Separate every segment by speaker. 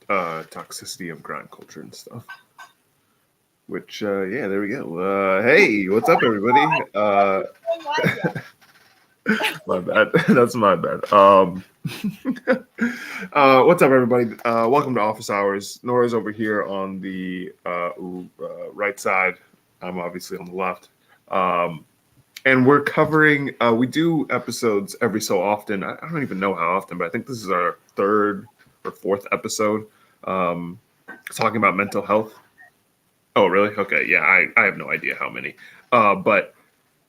Speaker 1: toxicity of grind culture and stuff. Which, yeah, there we go. Hey, what's up, everybody? My bad. That's my bad. What's up, everybody? Welcome to Office Hours. Nora's over here on the right side. I'm obviously on the left. And we're covering, we do episodes every so often. I don't even know how often, but I think this is our third or fourth episode talking about mental health. Oh, really? Okay. Yeah, I have no idea how many. But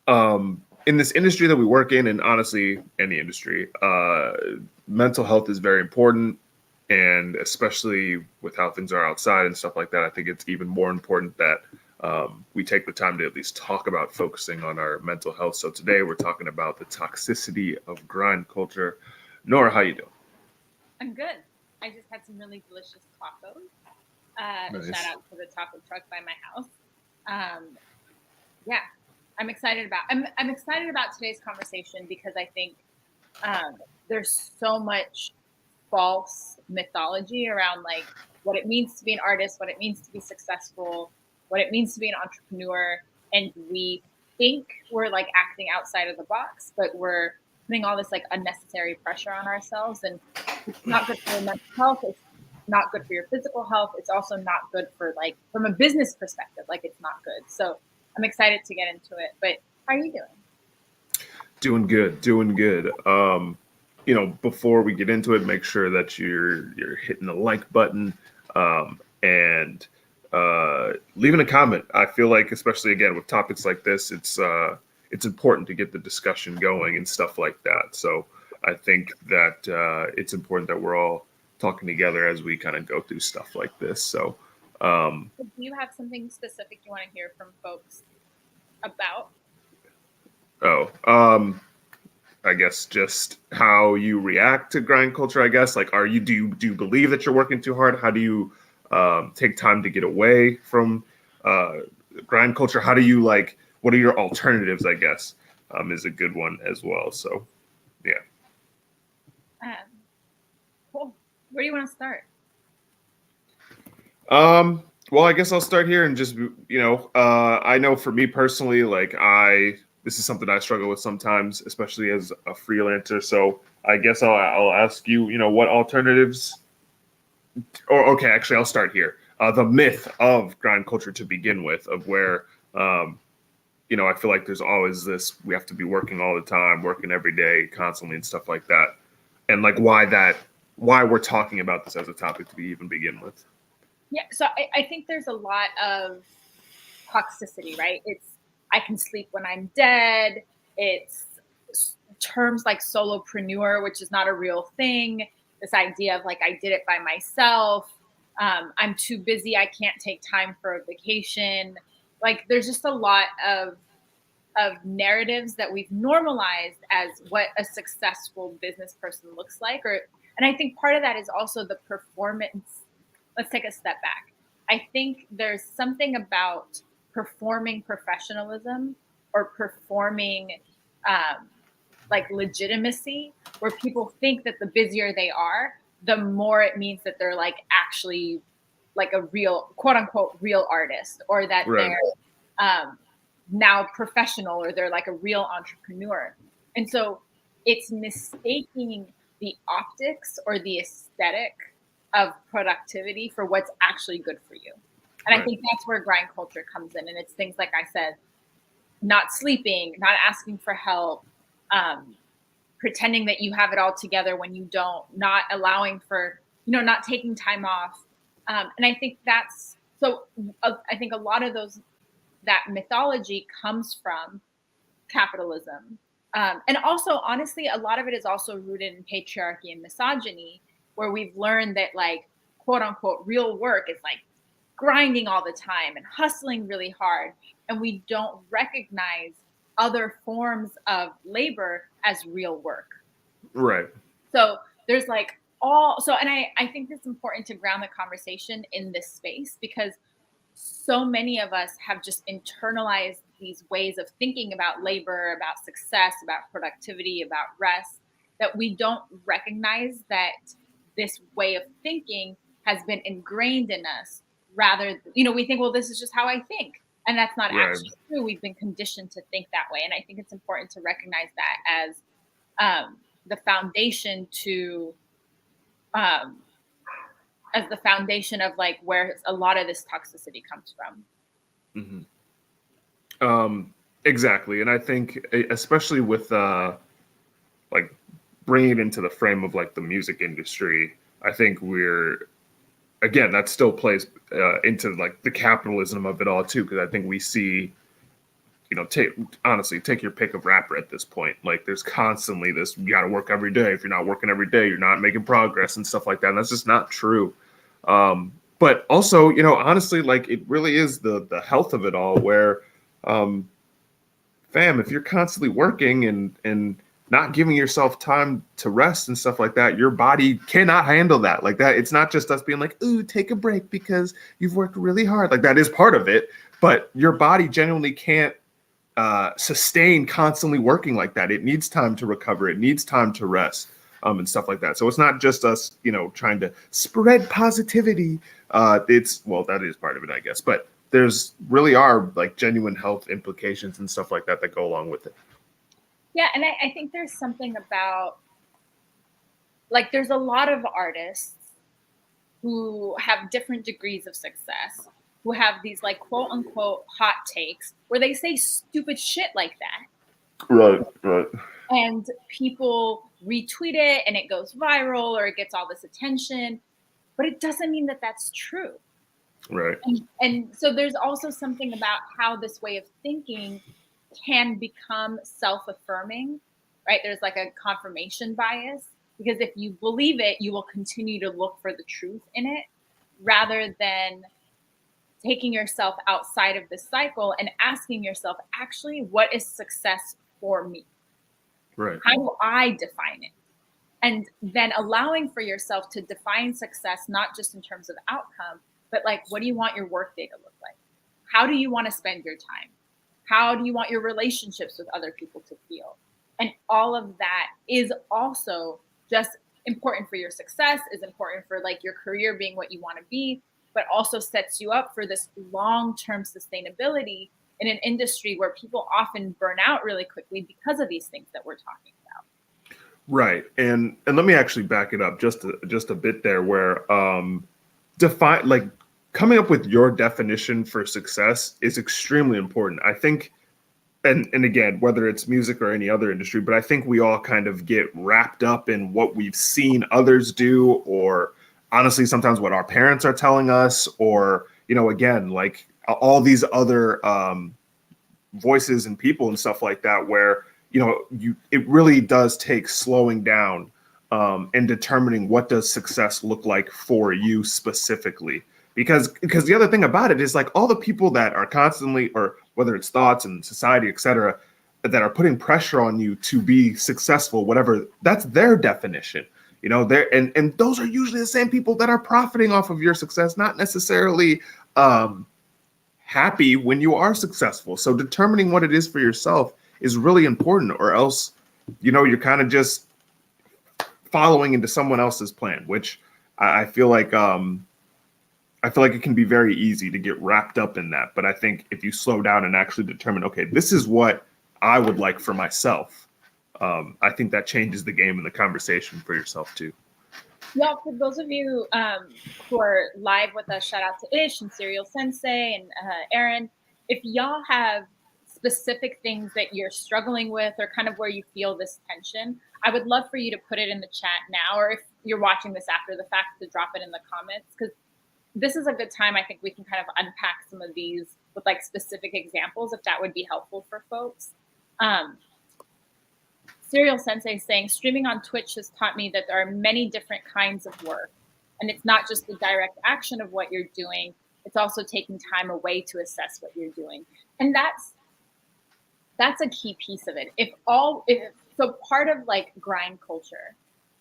Speaker 1: in this industry that we work in, and honestly, any industry, mental health is very important. And especially with how things are outside and stuff like that, I think it's even more important that we take the time to at least talk about focusing on our mental health. So today we're talking about the toxicity of grind culture. Nora, how you doing?
Speaker 2: I'm good. I just had some really delicious tacos.
Speaker 1: Nice.
Speaker 2: Shout out to the taco truck by my house. Yeah, I'm excited about. I'm excited about today's conversation because I think there's so much false mythology around like what it means to be an artist, what it means to be successful, what it means to be an entrepreneur, and we think we're like acting outside of the box, but we're putting all this like unnecessary pressure on ourselves, and it's not good for your mental health. It's not good for your physical health. It's also not good for like from a business perspective, like it's not good. So I'm excited to get into it. But how are you doing?
Speaker 1: Doing good, doing good. Before we get into it, make sure that you're hitting the like button and leaving a comment. I feel like, especially again with topics like this, it's important to get the discussion going and stuff like that. So I think that it's important that we're all talking together as we kind of go through stuff like this. So,
Speaker 2: Do you have something specific you want to hear from folks about?
Speaker 1: I guess just how you react to grind culture. I guess like, do you believe that you're working too hard? How do you take time to get away from grind culture? How do you like? What are your alternatives? I guess is a good one as well. So, yeah.
Speaker 2: Cool. Where do you want to start?
Speaker 1: Well, I guess I'll start here and just I know for me personally, like this is something I struggle with sometimes, especially as a freelancer. So I guess I'll ask you, what alternatives? Or okay, actually, I'll start here. The myth of grind culture to begin with, of where I feel like there's always this: we have to be working all the time, working every day, constantly, and stuff like that. And like why we're talking about this as a topic to even begin with.
Speaker 2: Yeah, so I think there's a lot of toxicity, right? It's I can sleep when I'm dead. It's terms like solopreneur, which is not a real thing. This idea of like I did it by myself. I'm too busy. I can't take time for a vacation. Like there's just a lot of narratives that we've normalized as what a successful business person looks like. And I think part of that is also the performance. Let's take a step back. I think there's something about performing professionalism or performing like legitimacy where people think that the busier they are, the more it means that they're like actually like a real quote unquote real artist, or that
Speaker 1: Right.
Speaker 2: they're now professional, or they're like a real entrepreneur. And so it's mistaking the optics or the aesthetic of productivity for what's actually good for you. And
Speaker 1: Right.
Speaker 2: I think that's where grind culture comes in. And it's things like I said, not sleeping, not asking for help, pretending that you have it all together when you don't, not allowing for, not taking time off. And I think that's, so I think a lot of that mythology comes from capitalism. And also, honestly, a lot of it is also rooted in patriarchy and misogyny, where we've learned that like, quote unquote, real work is like grinding all the time and hustling really hard. And we don't recognize other forms of labor as real work.
Speaker 1: Right.
Speaker 2: So there's like and I think it's important to ground the conversation in this space, because so many of us have just internalized these ways of thinking about labor, about success, about productivity, about rest, that we don't recognize that this way of thinking has been ingrained in us rather, we think, well, this is just how I think. And that's not
Speaker 1: Right.
Speaker 2: actually true. We've been conditioned to think that way. And I think it's important to recognize that as the foundation to, as the foundation of like where a lot of this toxicity comes from.
Speaker 1: Exactly. And I think especially with like bringing it into the frame of like the music industry, I think again, that still plays into like the capitalism of it all too, because I think we see, take your pick of rapper at this point. Like there's constantly this, you got to work every day. If you're not working every day, you're not making progress and stuff like that. And that's just not true. But also, honestly, like it really is the health of it all where, fam, if you're constantly working and not giving yourself time to rest and stuff like that, your body cannot handle that. Like that, it's not just us being like, ooh, take a break because you've worked really hard. Like that is part of it, but your body genuinely can't sustain constantly working like that. It needs time to recover. It needs time to rest, and stuff like that. So it's not just us, trying to spread positivity. That is part of it, I guess, but there's really are like genuine health implications and stuff like that that go along with it.
Speaker 2: Yeah, and I think there's something about, like, there's a lot of artists who have different degrees of success, who have these like quote unquote hot takes where they say stupid shit like that.
Speaker 1: Right.
Speaker 2: And people retweet it and it goes viral or it gets all this attention, but it doesn't mean that that's true.
Speaker 1: Right.
Speaker 2: And so there's also something about how this way of thinking can become self-affirming, right? There's like a confirmation bias, because if you believe it, you will continue to look for the truth in it rather than taking yourself outside of this cycle and asking yourself, actually, what is success for me?
Speaker 1: Right.
Speaker 2: How do I define it? And then allowing for yourself to define success, not just in terms of outcome, but like, what do you want your workday to look like? How do you want to spend your time? How do you want your relationships with other people to feel? And all of that is also just important for your success, is important for like your career being what you want to be, but also sets you up for this long-term sustainability in an industry where people often burn out really quickly because of these things that we're talking about.
Speaker 1: Right. And let me actually back it up just a bit there where define like coming up with your definition for success is extremely important. I think and again, whether it's music or any other industry, but I think we all kind of get wrapped up in what we've seen others do, or honestly, sometimes what our parents are telling us, or, again, like all these other voices and people and stuff like that, where, it really does take slowing down and determining what does success look like for you specifically. Because the other thing about it is like all the people that are constantly, or whether it's thoughts and society, et cetera, that are putting pressure on you to be successful, whatever, that's their definition. They're and those are usually the same people that are profiting off of your success, not necessarily happy when you are successful. So determining what it is for yourself is really important, or else, you're kind of just following into someone else's plan, which I feel like it can be very easy to get wrapped up in that. But I think if you slow down and actually determine, okay, this is what I would like for myself, I think that changes the game and the conversation for yourself too.
Speaker 2: Yeah, for those of you who are live with us, shout out to Ish and Serial Sensei and Aaron. If y'all have specific things that you're struggling with or kind of where you feel this tension, I would love for you to put it in the chat now, or if you're watching this after the fact, to drop it in the comments, because this is a good time. I think we can kind of unpack some of these with like specific examples, if that would be helpful for folks. Serial Sensei saying, streaming on Twitch has taught me that there are many different kinds of work. And it's not just the direct action of what you're doing. It's also taking time away to assess what you're doing. And that's a key piece of it. So part of like grind culture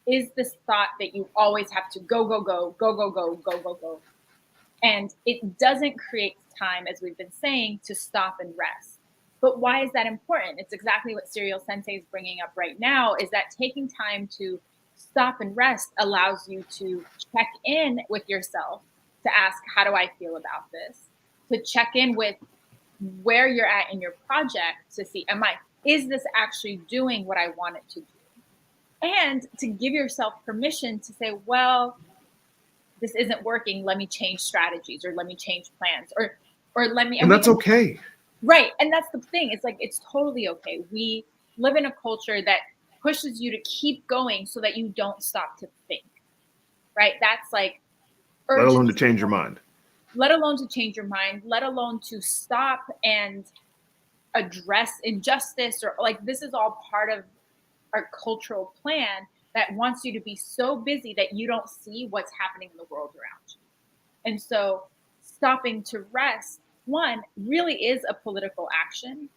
Speaker 2: is this thought that you always have to go. And it doesn't create time, as we've been saying, to stop and rest. But why is that important? It's exactly what Serial Sensei is bringing up right now, is that taking time to stop and rest allows you to check in with yourself, to ask, how do I feel about this? To check in with where you're at in your project, to see, is this actually doing what I want it to do? And to give yourself permission to say, well, this isn't working. Let me change strategies, or let me change plans, or let me.
Speaker 1: And that's okay.
Speaker 2: Right. And that's the thing. It's like, it's totally okay. We live in a culture that pushes you to keep going so that you don't stop to think. Right. That's like
Speaker 1: urgency. Let alone to
Speaker 2: change your mind, let alone to stop and address injustice, or like, this is all part of our cultural plan that wants you to be so busy that you don't see what's happening in the world around you. And so stopping to rest, one, really is a political action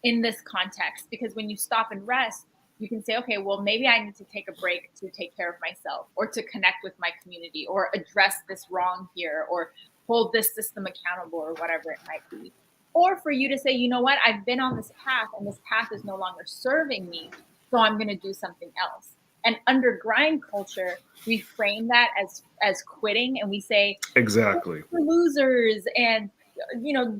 Speaker 2: in this context, because when you stop and rest, you can say, okay, well, maybe I need to take a break to take care of myself, or to connect with my community, or address this wrong here, or hold this system accountable, or whatever it might be. Or for you to say, you know what, I've been on this path and this path is no longer serving me, so I'm going to do something else. And under grind culture, we frame that as quitting, and we say,
Speaker 1: exactly,
Speaker 2: we're losers, and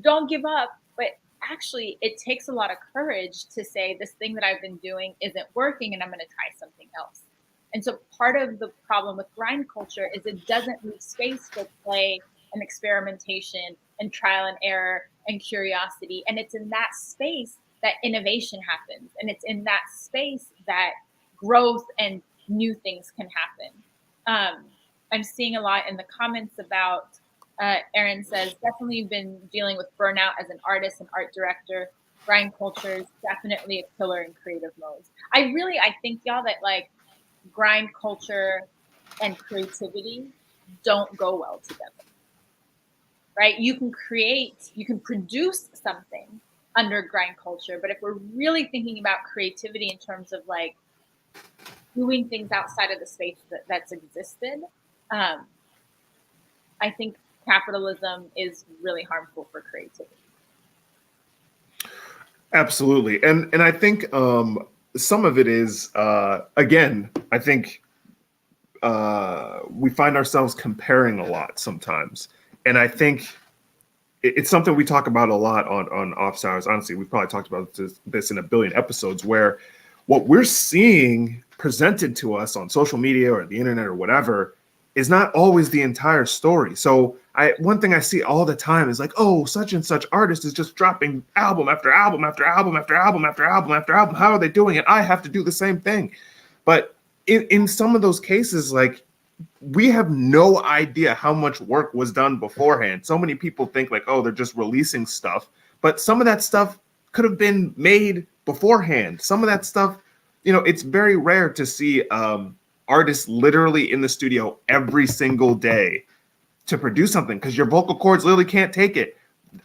Speaker 2: don't give up. But actually, it takes a lot of courage to say, this thing that I've been doing isn't working, and I'm going to try something else. And so part of the problem with grind culture is it doesn't leave space for play and experimentation and trial and error and curiosity. And it's in that space that innovation happens. And it's in that space that growth and new things can happen. I'm seeing a lot in the comments about, Aaron says, definitely been dealing with burnout as an artist and art director. Grind culture is definitely a killer in creative modes. I think, y'all, that like grind culture and creativity don't go well together. Right? You can produce something under grind culture, but if we're really thinking about creativity in terms of like doing things outside of the space that's existed, I think capitalism is really harmful for creativity.
Speaker 1: Absolutely. And I think some of it is, again, I think we find ourselves comparing a lot sometimes. And I think it's something we talk about a lot on Office Hours. Honestly, we've probably talked about this in a billion episodes, where what we're seeing presented to us on social media or the internet or whatever is not always the entire story. So one thing I see all the time is like, oh, such and such artist is just dropping album after album after album after album after album after album. How are they doing it? I have to do the same thing. But in some of those cases, like, we have no idea how much work was done beforehand. So many people think like, oh, they're just releasing stuff. But some of that stuff could have been made beforehand. Some of that stuff, it's very rare to see artists literally in the studio every single day to produce something, because your vocal cords literally can't take it.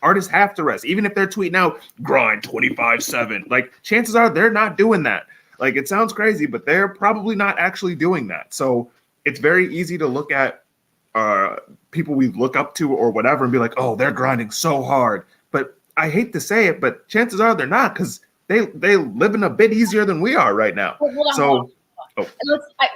Speaker 1: Artists have to rest. Even if they're tweeting out grind 25/7, like, chances are they're not doing that. Like, it sounds crazy, but they're probably not actually doing that. So it's very easy to look at people we look up to or whatever and be like, oh, they're grinding so hard. But I hate to say it, but chances are they're not, because they living a bit easier than we are right now.
Speaker 2: Well, hold on.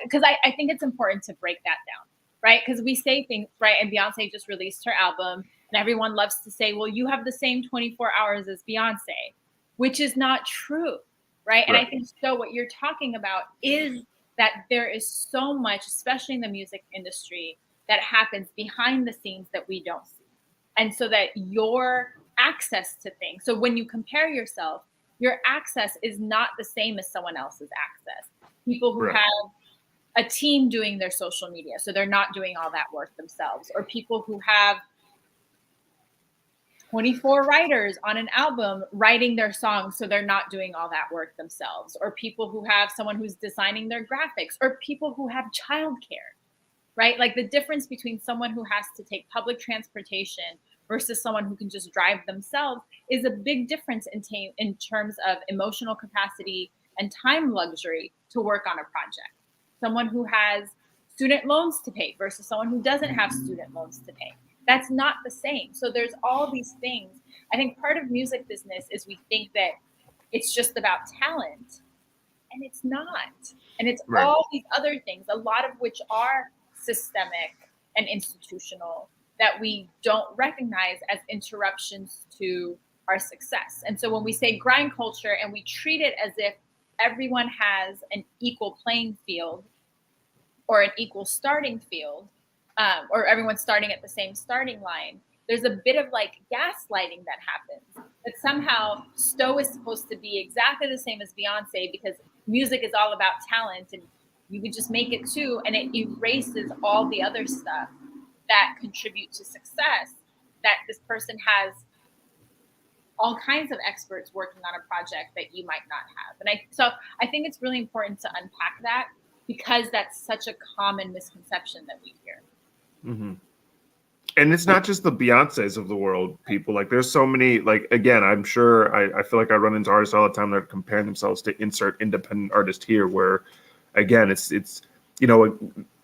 Speaker 2: Because I think it's important to break that down, right? Because we say things, right? And Beyonce just released her album, and everyone loves to say, well, you have the same 24 hours as Beyonce, which is not true, right? And I think, so what you're talking about is that there is so much, especially in the music industry, that happens behind the scenes that we don't see. And so that your access to things, so when you compare yourself, your access is not the same as someone else's access. People who have a team doing their social media, so they're not doing all that work themselves, or people who have 24 writers on an album writing their songs, so they're not doing all that work themselves, or people who have someone who's designing their graphics, or people who have childcare, right? Like, the difference between someone who has to take public transportation versus someone who can just drive themselves is a big difference in terms of emotional capacity and time luxury to work on a project. Someone who has student loans to pay versus someone who doesn't have student loans to pay. That's not the same. So there's all these things. I think part of music business is we think that it's just about talent. And it's not. And it's
Speaker 1: Right.
Speaker 2: all these other things, a lot of which are systemic and institutional, that we don't recognize as interruptions to our success. And so when we say grind culture and we treat it as if everyone has an equal playing field or an equal starting field, or everyone's starting at the same starting line, there's a bit of like gaslighting that happens. That somehow Sto is supposed to be exactly the same as Beyonce because music is all about talent, and you would just make it too, and it erases all the other stuff that contribute to success. That this person has all kinds of experts working on a project that you might not have. And so I think it's really important to unpack that, because that's such a common misconception that we hear.
Speaker 1: Mm-hmm. And it's not just the Beyoncés of the world, people. Like, there's so many, like, again, I'm sure I feel like I run into artists all the time that are comparing themselves to insert independent artist here, where, again, it's you know,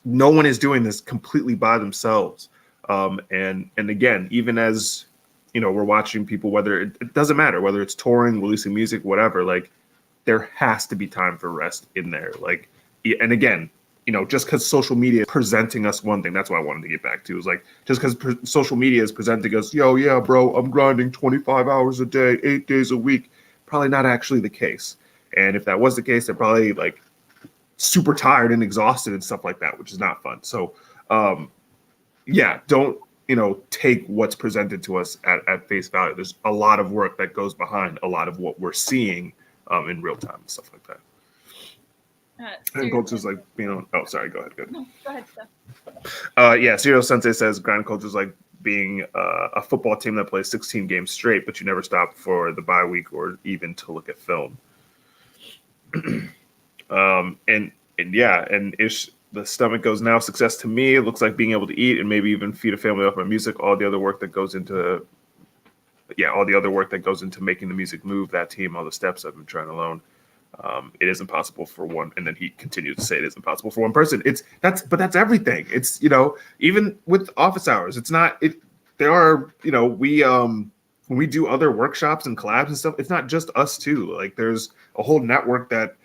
Speaker 1: no one is doing this completely by themselves. And again, even as, you know, we're watching people, whether it doesn't matter, whether it's touring, releasing music, whatever, like, there has to be time for rest in there. Like, and again, you know, just because social media is presenting us one thing, that's what I wanted to get back to, is like, just because social media is presenting us, yo, yeah, bro, I'm grinding 25 hours a day, 8 days a week, probably not actually the case. And if that was the case, they're probably like super tired and exhausted and stuff like that, which is not fun. So, yeah, don't, you know, take what's presented to us at face value. There's a lot of work that goes behind a lot of what we're seeing in real time and stuff like that. And culture's like being on. Oh, sorry. Go ahead.
Speaker 2: No, go ahead, Sto.
Speaker 1: Yeah, Serial Sensei says grind culture's like being a football team that plays 16 games straight, but you never stop for the bye week or even to look at film. And yeah, and ish. The stomach goes, now success to me, it looks like being able to eat and maybe even feed a family off my music. All the other work that goes into making the music move, that team, all the steps I've been trying alone. It is impossible for one. And then he continues to say it is impossible for one person. But that's everything. It's, you know, even with office hours, it's not, there are, you know, when we do other workshops and collabs and stuff, it's not just us two. Like, there's a whole network that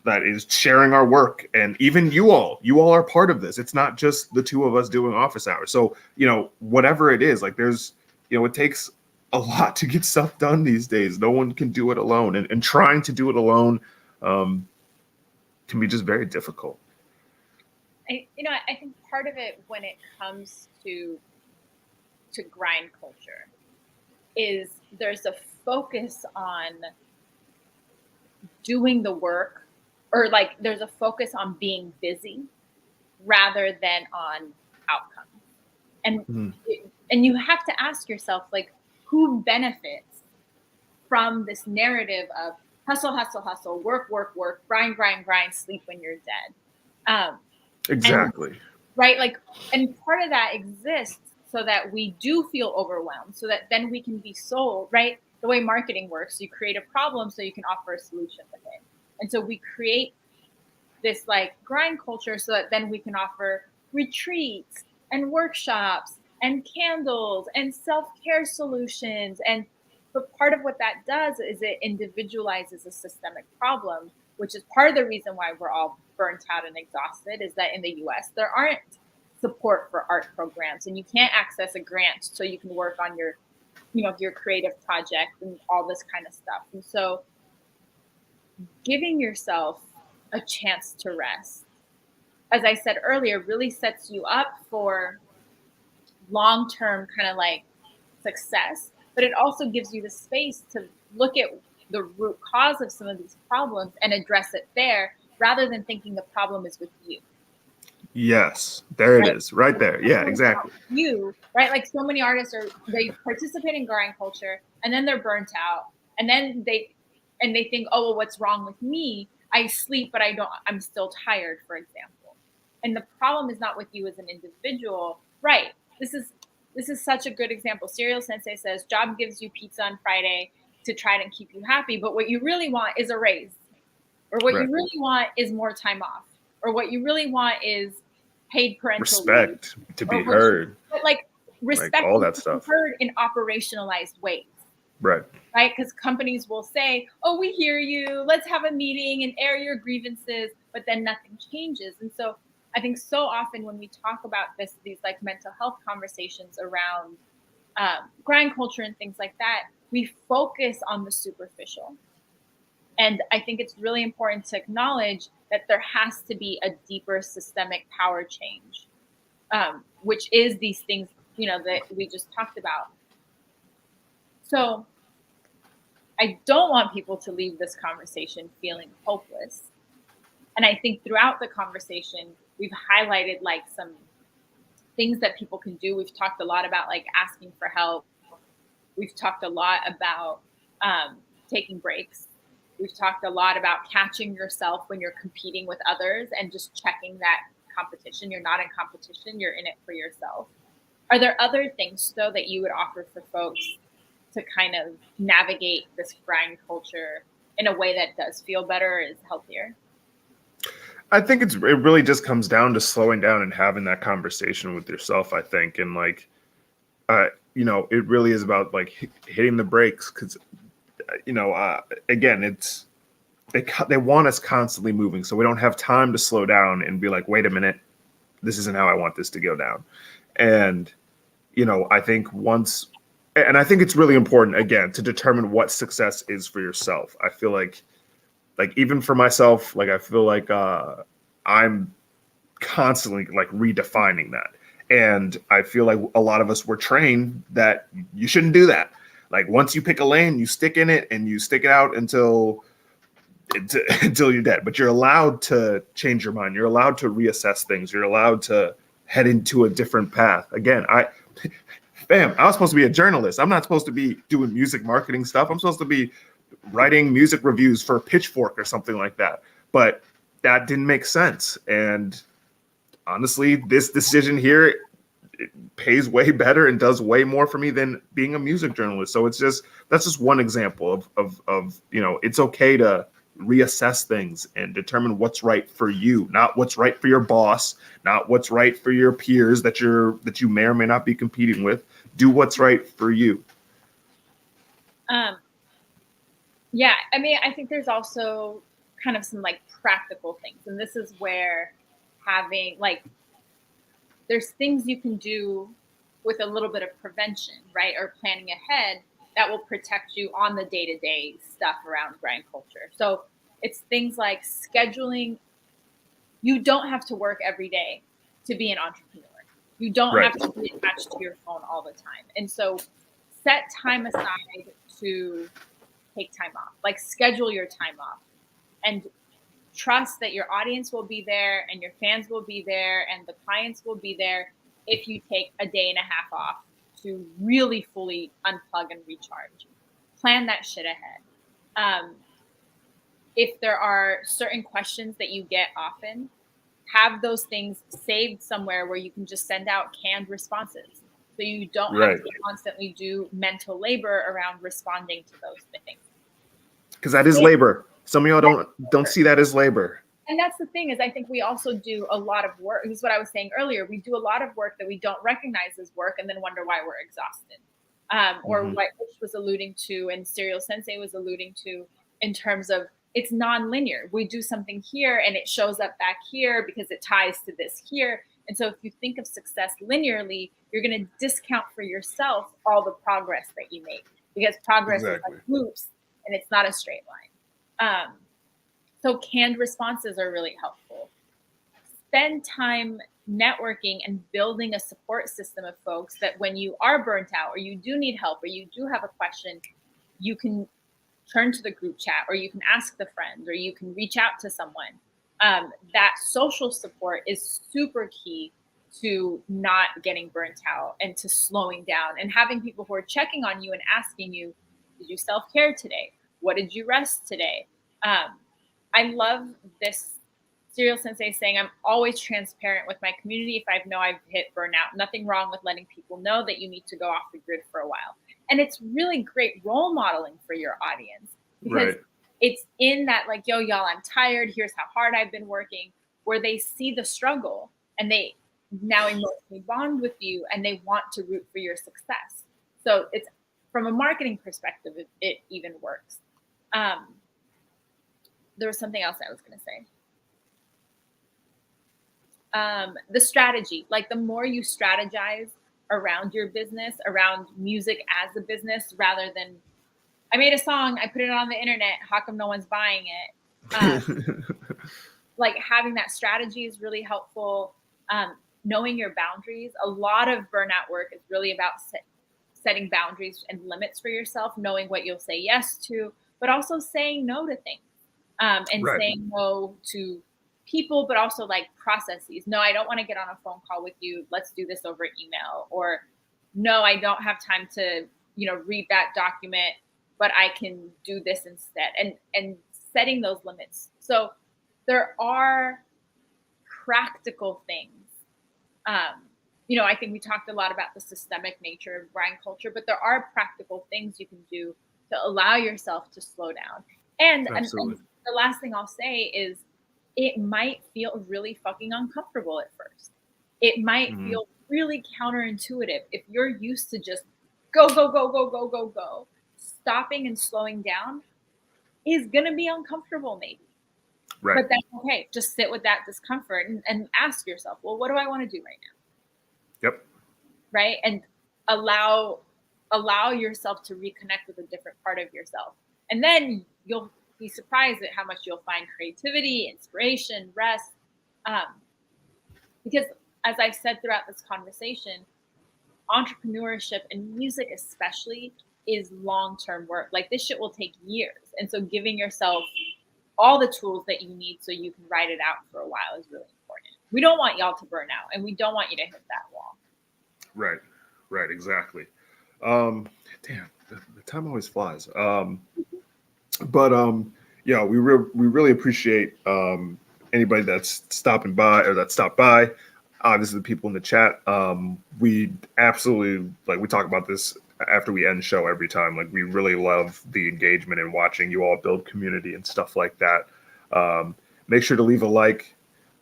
Speaker 1: is sharing our work, and even you all are part of this. It's not just the two of us doing office hours. So, you know, whatever it is, like, there's, you know, it takes a lot to get stuff done these days. No one can do it alone, and trying to do it alone can be just very difficult.
Speaker 2: I think part of it, when it comes to grind culture, is there's a focus on doing the work, or like there's a focus on being busy rather than on outcomes. And and you have to ask yourself, like, who benefits from this narrative of hustle, hustle, hustle, work, work, work, grind, grind, grind, sleep when you're dead.
Speaker 1: Exactly.
Speaker 2: Right? Like, and part of that exists so that we do feel overwhelmed, so that then we can be sold, right? The way marketing works, you create a problem so you can offer a solution with it. And so we create this like grind culture so that then we can offer retreats and workshops and candles and self-care solutions. But part of what that does is it individualizes a systemic problem, which is part of the reason why we're all burnt out and exhausted, is that in the US, there aren't support for art programs, and you can't access a grant so you can work on your, you know, your creative project and all this kind of stuff. And so giving yourself a chance to rest, as I said earlier, really sets you up for long-term kind of like success, but it also gives you the space to look at the root cause of some of these problems and address it there, rather than thinking the problem is with you.
Speaker 1: Yes, there it is, right there. Yeah, exactly.
Speaker 2: You, right? Like, so many artists they participate in grind culture, and then they're burnt out, and then they think, oh, well, what's wrong with me? I sleep, but I'm still tired, for example. And the problem is not with you as an individual, right? This is such a good example. Serial Sensei says, job gives you pizza on Friday to try to keep you happy, but what you really want is a raise, or what you really want is more time off, or what you really want is paid parental
Speaker 1: respect,
Speaker 2: leave,
Speaker 1: to be heard,
Speaker 2: but like respect,
Speaker 1: like all that stuff,
Speaker 2: heard in operationalized ways.
Speaker 1: Right.
Speaker 2: Right? Because companies will say, oh, we hear you, let's have a meeting and air your grievances, but then nothing changes. And so I think so often when we talk about these like mental health conversations around grind culture and things like that, we focus on the superficial. And I think it's really important to acknowledge that there has to be a deeper systemic power change, which is these things, that we just talked about. So I don't want people to leave this conversation feeling hopeless. And I think throughout the conversation, we've highlighted like some things that people can do. We've talked a lot about like asking for help. We've talked a lot about taking breaks. We've talked a lot about catching yourself when you're competing with others and just checking that competition. You're not in competition, you're in it for yourself. Are there other things, though, that you would offer for folks to kind of navigate this grind culture in a way that does feel better, is healthier?
Speaker 1: I think it really just comes down to slowing down and having that conversation with yourself, I think. And like, it really is about like hitting the brakes because, again, they want us constantly moving. So we don't have time to slow down and be like, wait a minute, this isn't how I want this to go down. And, I think I think it's really important, again, to determine what success is for yourself. I feel like even for myself, like I feel like I'm constantly like redefining that. And I feel like a lot of us were trained that you shouldn't do that. Like once you pick a lane, you stick in it and you stick it out until you're dead. But you're allowed to change your mind. You're allowed to reassess things. You're allowed to head into a different path. Again, I was supposed to be a journalist. I'm not supposed to be doing music marketing stuff. I'm supposed to be writing music reviews for Pitchfork or something like that. But that didn't make sense. And honestly, this decision here, it pays way better and does way more for me than being a music journalist. So that's just one example of it's okay to reassess things and determine what's right for you, not what's right for your boss, not what's right for your peers that you may or may not be competing with. Do what's right for you.
Speaker 2: Yeah, I mean, I think there's also kind of some like practical things, and this is where having like there's things you can do with a little bit of prevention, right, or planning ahead that will protect you on the day-to-day stuff around grind culture. So it's things like scheduling. You don't have to work every day to be an entrepreneur. You don't
Speaker 1: Right.
Speaker 2: have to be attached to your phone all the time. And so set time aside to take time off, like schedule your time off and trust that your audience will be there and your fans will be there and the clients will be there if you take a day and a half off to really fully unplug and recharge. Plan that shit ahead. If there are certain questions that you get often, have those things saved somewhere where you can just send out canned responses. So you don't have to constantly do mental labor around responding to those things.
Speaker 1: Because that is labor. Some of y'all don't see that as labor.
Speaker 2: And that's the thing, is I think we also do a lot of work. This is what I was saying earlier. We do a lot of work that we don't recognize as work and then wonder why we're exhausted. Or what Ish was alluding to and Serial Sensei was alluding to in terms of it's non-linear. We do something here and it shows up back here because it ties to this here. And so if you think of success linearly, you're going to discount for yourself all the progress that you make, because progress is like loops and it's not a straight line. So canned responses are really helpful. Spend time networking and building a support system of folks that when you are burnt out or you do need help or you do have a question, you can turn to the group chat or you can ask the friends or you can reach out to someone. That social support is super key to not getting burnt out and to slowing down and having people who are checking on you and asking you, did you self-care today? What did you rest today? I love this Serial Sensei saying, I'm always transparent with my community if I know I've hit burnout. Nothing wrong with letting people know that you need to go off the grid for a while. And it's really great role modeling for your audience because it's in that like, yo, y'all, I'm tired. Here's how hard I've been working, where they see the struggle and they now emotionally bond with you and they want to root for your success. So it's from a marketing perspective, it even works. There was something else I was going to say. The strategy, like the more you strategize around your business, around music as a business, rather than I made a song, I put it on the internet, how come no one's buying it? Like having that strategy is really helpful. Knowing your boundaries. A lot of burnout work is really about setting boundaries and limits for yourself, knowing what you'll say yes to, but also saying no to things, and saying no to people, but also like processes. No, I don't want to get on a phone call with you. Let's do this over email. Or no, I don't have time to, read that document, but I can do this instead. And setting those limits. So there are practical things. I think we talked a lot about the systemic nature of grind culture, but there are practical things you can do to allow yourself to slow down. And the last thing I'll say is it might feel really fucking uncomfortable at first. It might feel really counterintuitive. If you're used to just go, go, go, go, go, go, go, stopping and slowing down is going to be uncomfortable maybe. Right. But that's okay. Just sit with that discomfort and ask yourself, well, what do I want to do right now?
Speaker 1: Yep.
Speaker 2: Right. And allow yourself to reconnect with a different part of yourself. And then you'll be surprised at how much you'll find creativity, inspiration, rest. Because as I've said throughout this conversation, entrepreneurship and music especially is long-term work. Like this shit will take years. And so giving yourself all the tools that you need so you can ride it out for a while is really important. We don't want y'all to burn out, and we don't want you to hit that wall.
Speaker 1: Right, exactly. Damn, the time always flies. Yeah, we really appreciate anybody that's stopping by or that stopped by. Obviously, the people in the chat. We absolutely, we talk about this after we end the show every time. Like, we really love the engagement and watching you all build community and stuff like that. Make sure to leave a like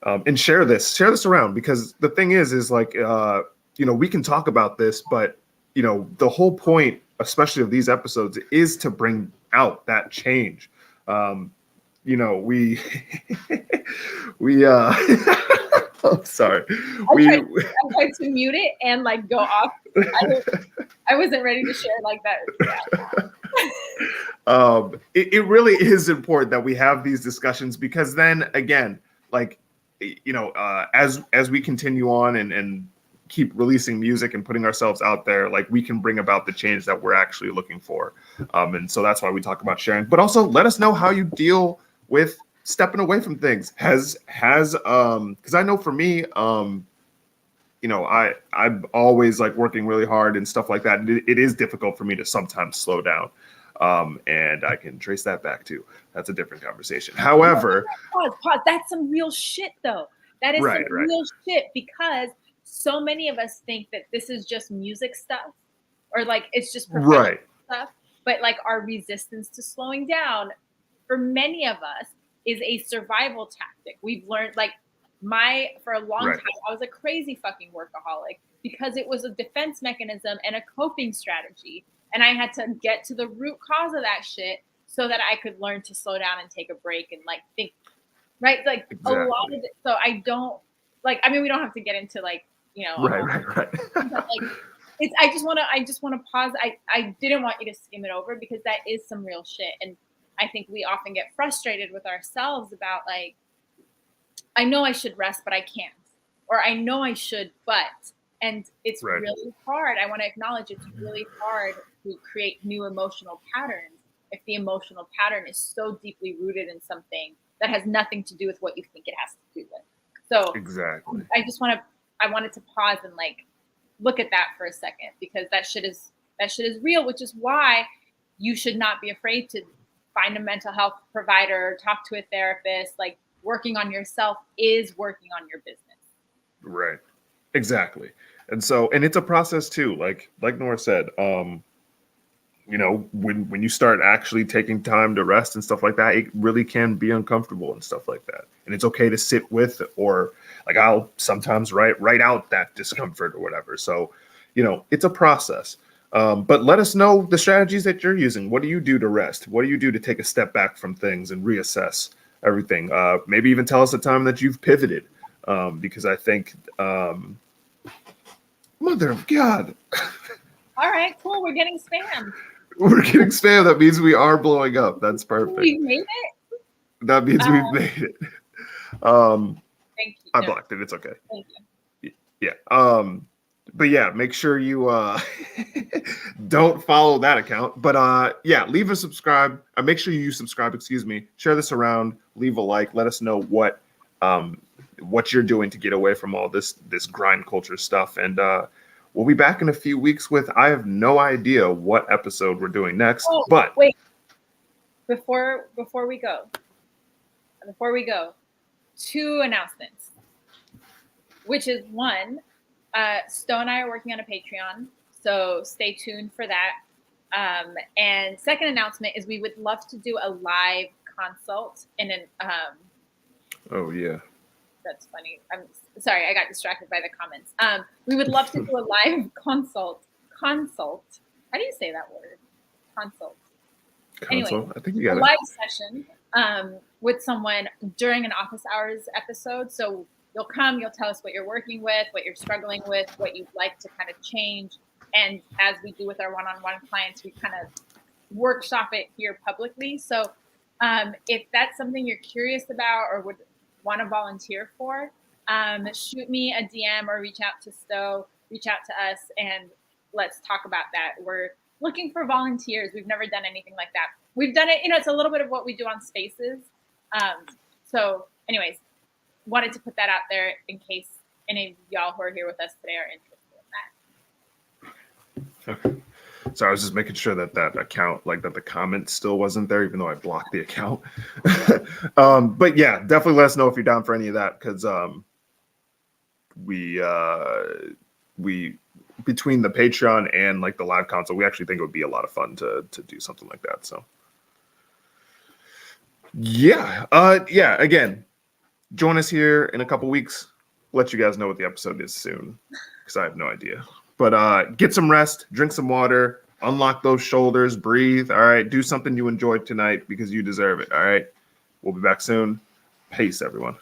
Speaker 1: and share this around, because the thing is we can talk about this, but the whole point, especially of these episodes, is to bring out that change. I'm sorry.
Speaker 2: I tried to mute it and go off. I wasn't ready to share like that. Yeah.
Speaker 1: It really is important that we have these discussions, because then again, as we continue on and keep releasing music and putting ourselves out there, we can bring about the change that we're actually looking for. And so that's why we talk about sharing, but also let us know how you deal with stepping away from things. Because I know for me, I'm always working really hard and stuff like that. It is difficult for me to sometimes slow down. And I can trace that back too. That's a different conversation. However,
Speaker 2: pause. That's some real shit though. That is some real shit, because so many of us think that this is just music stuff, or it's just professional stuff. But our resistance to slowing down, for many of us, is a survival tactic. We've learned, for a long time, I was a crazy fucking workaholic because it was a defense mechanism and a coping strategy. And I had to get to the root cause of that shit so that I could learn to slow down and take a break and think, right? Exactly. A lot of it. So I don't we don't have to get into
Speaker 1: Right.
Speaker 2: But I just want to pause. I didn't want you to skim it over, because that is some real shit. And I think we often get frustrated with ourselves about I know I should rest, but I can't. Or I know I should, but. And it's really hard. I want to acknowledge it's really hard to create new emotional patterns if the emotional pattern is so deeply rooted in something that has nothing to do with what you think it has to do with. So
Speaker 1: exactly.
Speaker 2: I wanted to pause and look at that for a second, because that shit is real, which is why you should not be afraid to find a mental health provider, talk to a therapist. Working on yourself is working on your business.
Speaker 1: Right. Exactly. And it's a process too. Like Nora said, when you start actually taking time to rest and stuff like that, it really can be uncomfortable and stuff like that. And it's okay to sit with, or I'll sometimes write out that discomfort or whatever. So, it's a process. But let us know the strategies that you're using. What do you do to rest? What do you do to take a step back from things and reassess everything? Maybe even tell us a time that you've pivoted, because I think, mother of God.
Speaker 2: All right, cool. We're getting spam.
Speaker 1: We're getting spam. That means we are blowing up. That's perfect.
Speaker 2: We made it.
Speaker 1: That means we've made it.
Speaker 2: Thank you.
Speaker 1: I blocked it. It's okay.
Speaker 2: Thank you.
Speaker 1: Yeah. But yeah, make sure you don't follow that account. But yeah, leave a subscribe. Make sure you subscribe. Excuse me. Share this around. Leave a like. Let us know what you're doing to get away from all this grind culture stuff. And we'll be back in a few weeks with, I have no idea what episode we're doing next.
Speaker 2: Oh,
Speaker 1: but
Speaker 2: wait, before we go, 2 announcements, which is one, Sto and I are working on a Patreon, so stay tuned for that. And second announcement is we would love to do a live consult in an
Speaker 1: oh yeah,
Speaker 2: that's funny. I'm sorry, I got distracted by the comments. We would love to do a live consult. How do you say that word? Consult. Anyway,
Speaker 1: I think you got
Speaker 2: a
Speaker 1: it.
Speaker 2: live session with someone during an office hours episode. So you'll come, you'll tell us what you're working with, what you're struggling with, what you'd like to kind of change. And as we do with our one-on-one clients, we kind of workshop it here publicly. So if that's something you're curious about or would want to volunteer for, shoot me a DM or reach out to Sto, reach out to us, and let's talk about that. We're looking for volunteers. We've never done anything like that. We've done it, it's a little bit of what we do on Spaces. So anyways, wanted to put that out there in case any of y'all who are here with us today are interested in that.
Speaker 1: Okay. So I was just making sure that account, like that the comment still wasn't there, even though I blocked the account. But yeah, definitely let us know if you're down for any of that, because we between the Patreon and like the live console, we actually think it would be a lot of fun to do something like that. So yeah, again, join us here in a couple weeks. Let you guys know what the episode is soon, because I have no idea. But get some rest, drink some water, unlock those shoulders, breathe. All right, do something you enjoyed tonight because you deserve it. All right, we'll be back soon. Peace, everyone.